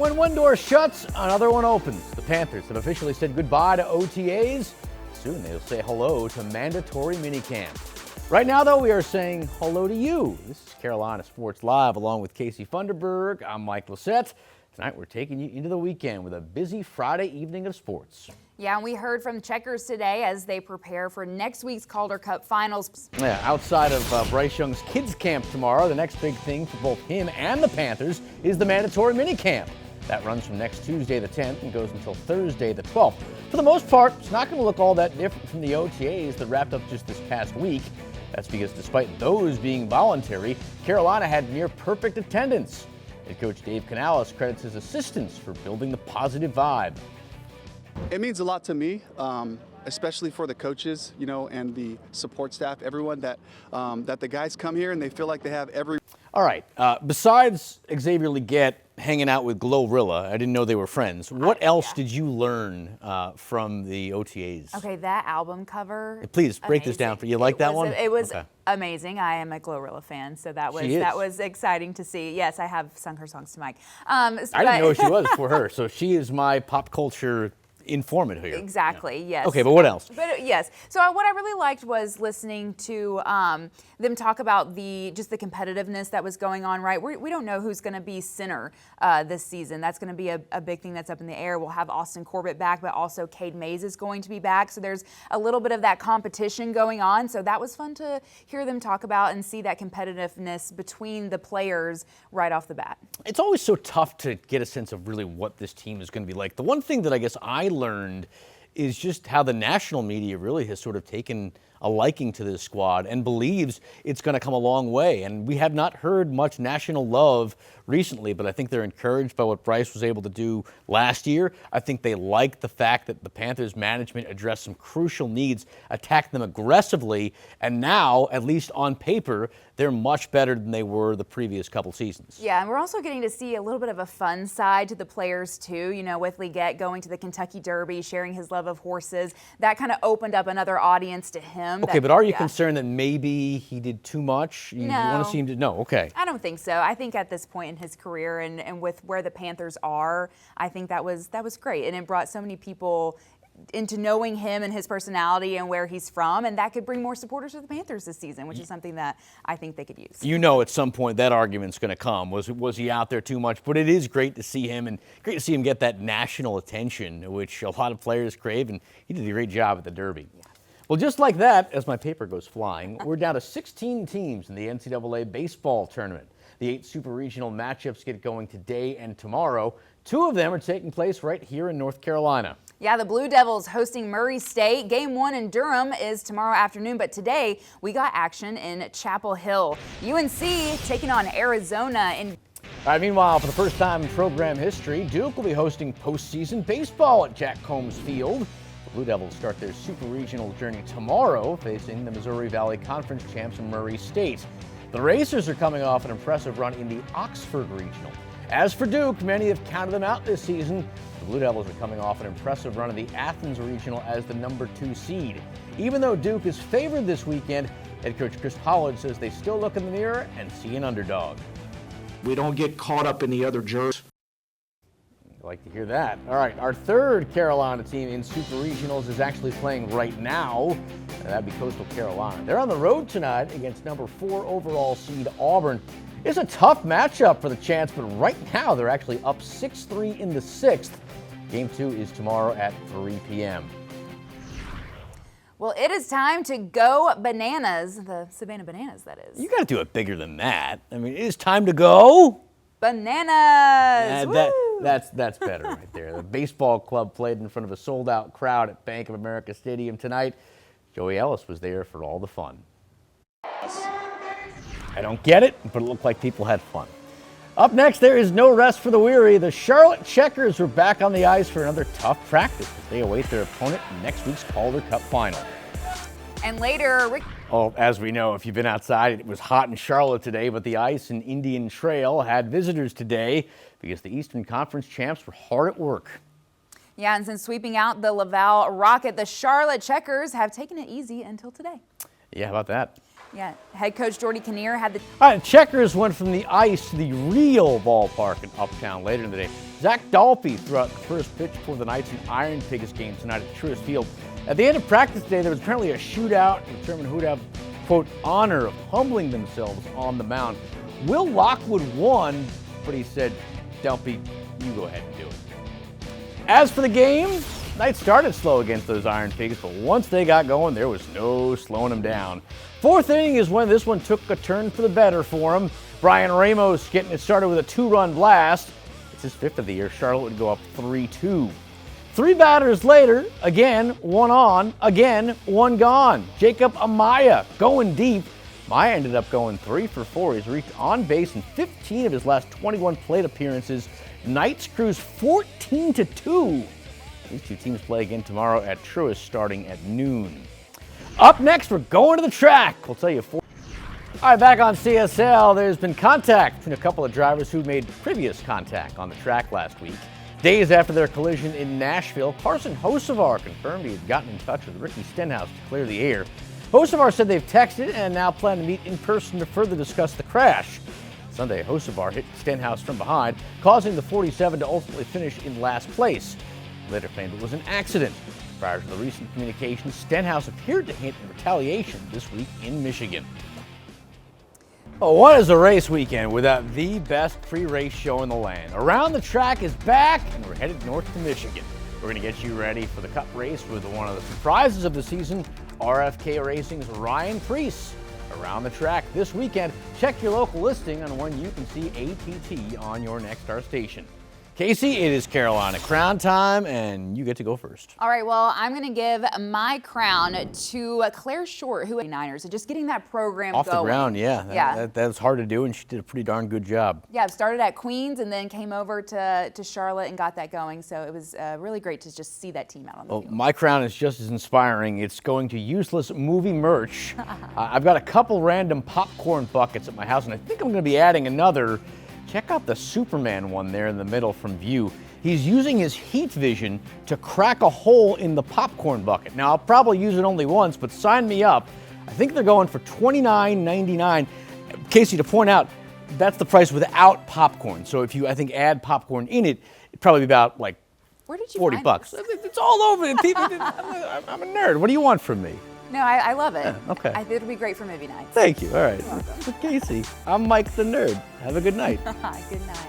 When one door shuts, another one opens. The Panthers have officially said goodbye to OTAs. Soon they'll say hello to mandatory minicamp. Right now, though, we are saying hello to you. This is Carolina Sports Live along with Casey Funderburg. I'm Mike Lissette. Tonight we're taking you into the weekend with a busy Friday evening of sports. Yeah, and we heard from Checkers today as they prepare for next week's Calder Cup Finals. Yeah, outside of Bryce Young's kids camp tomorrow, the next big thing for both him and the Panthers is the mandatory minicamp. That runs from next Tuesday the 10th and goes until Thursday the 12th. For the most part, it's not going to look all that different from the OTAs that wrapped up just this past week. That's because despite those being voluntary, Carolina had near perfect attendance. Head coach Dave Canales credits his assistants for building the positive vibe. It means a lot to me, especially for the coaches, and the support staff, everyone, that the guys come here and they feel like they have every... All right. Besides Xavier Legette hanging out with Glorilla, I didn't know they were friends. What else did you learn from the OTAs? Okay, that album cover. Please break this down for you. Like that one? It was amazing. I am a Glorilla fan, so that was exciting to see. Yes, I have sung her songs to Mike. I didn't know who she was for her, so she is my pop culture informant here. Exactly, yes. Okay, but what else? But yes, so what I really liked was listening to them talk about just the competitiveness that was going on, right? We don't know who's going to be center this season. That's going to be a big thing that's up in the air. We'll have Austin Corbett back, but also Cade Mays is going to be back. So there's a little bit of that competition going on. So that was fun to hear them talk about and see that competitiveness between the players right off the bat. It's always so tough to get a sense of really what this team is going to be like. The one thing that I guess I learned is just how the national media really has sort of taken a liking to this squad and believes it's going to come a long way. And we have not heard much national love recently, but I think they're encouraged by what Bryce was able to do last year. I think they like the fact that the Panthers management addressed some crucial needs, attacked them aggressively, and now, at least on paper, they're much better than they were the previous couple seasons. Yeah, and we're also getting to see a little bit of a fun side to the players too. With Legette going to the Kentucky Derby, sharing his love of horses, that kind of opened up another audience to him. Okay, but are you concerned that maybe he did too much? You want to see him to... No, okay. I don't think so. I think at this point in his career and with where the Panthers are, I think that was great. And it brought so many people into knowing him and his personality and where he's from, and that could bring more supporters to the Panthers this season, which is something that I think they could use. At some point that argument's going to come. Was he out there too much? But it is great to see him, and great to see him get that national attention, which a lot of players crave, and he did a great job at the Derby. Yeah. Well, just like that, as my paper goes flying, we're down to 16 teams in the NCAA baseball tournament. The 8 super regional matchups get going today and tomorrow. 2 of them are taking place right here in North Carolina. Yeah, the Blue Devils hosting Murray State. Game 1 in Durham is tomorrow afternoon, but today we got action in Chapel Hill. UNC taking on Arizona. All right, meanwhile, for the first time in program history, Duke will be hosting postseason baseball at Jack Combs Field. The Blue Devils start their super regional journey tomorrow, facing the Missouri Valley Conference champs Murray State. The Racers are coming off an impressive run in the Oxford Regional. As for Duke, many have counted them out this season. The Blue Devils are coming off an impressive run in the Athens Regional as the number 2 seed. Even though Duke is favored this weekend, head coach Chris Pollard says they still look in the mirror and see an underdog. We don't get caught up in the other jerks. I like to hear that. All right, our third Carolina team in Super Regionals is actually playing right now, and that'd be Coastal Carolina. They're on the road tonight against number 4 overall seed Auburn. It's a tough matchup for the Chants, but right now they're actually up 6-3 in the 6th. Game 2 is tomorrow at 3 p.m. Well, it is time to go bananas, the Savannah Bananas, that is. You got to do it bigger than that. I mean, it is time to go bananas. That's better right there. The baseball club played in front of a sold-out crowd at Bank of America Stadium tonight. Joey Ellis was there for all the fun. I don't get it, but it looked like people had fun. Up next, there is no rest for the weary. The Charlotte Checkers are back on the ice for another tough practice as they await their opponent in next week's Calder Cup final. And later, Rick... Well, as we know, if you've been outside, it was hot in Charlotte today, but the ice in Indian Trail had visitors today because the Eastern Conference champs were hard at work. Yeah, and since sweeping out the Laval Rocket, the Charlotte Checkers have taken it easy until today. Yeah, how about that? Yeah, head coach Jordy Kinnear had the All right, Checkers went from the ice to the real ballpark in Uptown later in the day. Zach Dalpe threw out the first pitch for the Knights in Iron Pigs game tonight at Truist Field. At the end of practice today, there was apparently a shootout to determine who would have, quote, honor of humbling themselves on the mound. Will Lockwood won, but he said, Dalpe, you go ahead and do it. As for the game, Knights started slow against those Iron Pigs, but once they got going, there was no slowing them down. Fourth inning is when this one took a turn for the better for him. Brian Ramos getting it started with a 2-run blast. It's his 5th of the year. Charlotte would go up 3-2. 3 batters later, again, 1 on, again, 1 gone. Jacob Amaya going deep. Amaya ended up going 3 for 4. He's reached on base in 15 of his last 21 plate appearances. Knights cruise 14-2. These two teams play again tomorrow at Truist starting at noon. Up next, we're going to the track. We'll tell you 4. All right, back on CSL, there's been contact between a couple of drivers who made previous contact on the track last week. Days after their collision in Nashville, Carson Hocevar confirmed he had gotten in touch with Ricky Stenhouse to clear the air. Hocevar said they've texted and now plan to meet in person to further discuss the crash. Sunday, Hocevar hit Stenhouse from behind, causing the 47 to ultimately finish in last place. Later claimed it was an accident. Prior to the recent communication, Stenhouse appeared to hint at retaliation this week in Michigan. Oh, what is a race weekend without the best pre-race show in the land? Around the Track is back, and we're headed north to Michigan. We're going to get you ready for the Cup race with one of the surprises of the season, RFK Racing's Ryan Preece. Around the Track this weekend. Check your local listing on when you can see ATT on your Nexstar station. Casey, it is Carolina Crown time, and you get to go first. All right, well, I'm going to give my crown to Claire Short, who Niners, and just getting that program Off going. the ground, yeah. Yeah. That was hard to do, and she did a pretty darn good job. Yeah, started at Queens and then came over to Charlotte and got that going. So it was really great to just see that team out on the field. My crown is just as inspiring. It's going to useless movie merch. I've got a couple random popcorn buckets at my house, and I think I'm going to be adding another. Check out the Superman one there in the middle from view. He's using his heat vision to crack a hole in the popcorn bucket. Now, I'll probably use it only once, but sign me up. I think they're going for $29.99. Casey, to point out, that's the price without popcorn. So if you, I think, add popcorn in it, it'd probably be about like Where did you 40 find bucks. this? It's all over it. People, I'm a nerd. What do you want from me? No, I love it. okay. I think it'll be great for movie nights. Thank you. All right. For Casey, I'm Mike the Nerd. Have a good night. Good night.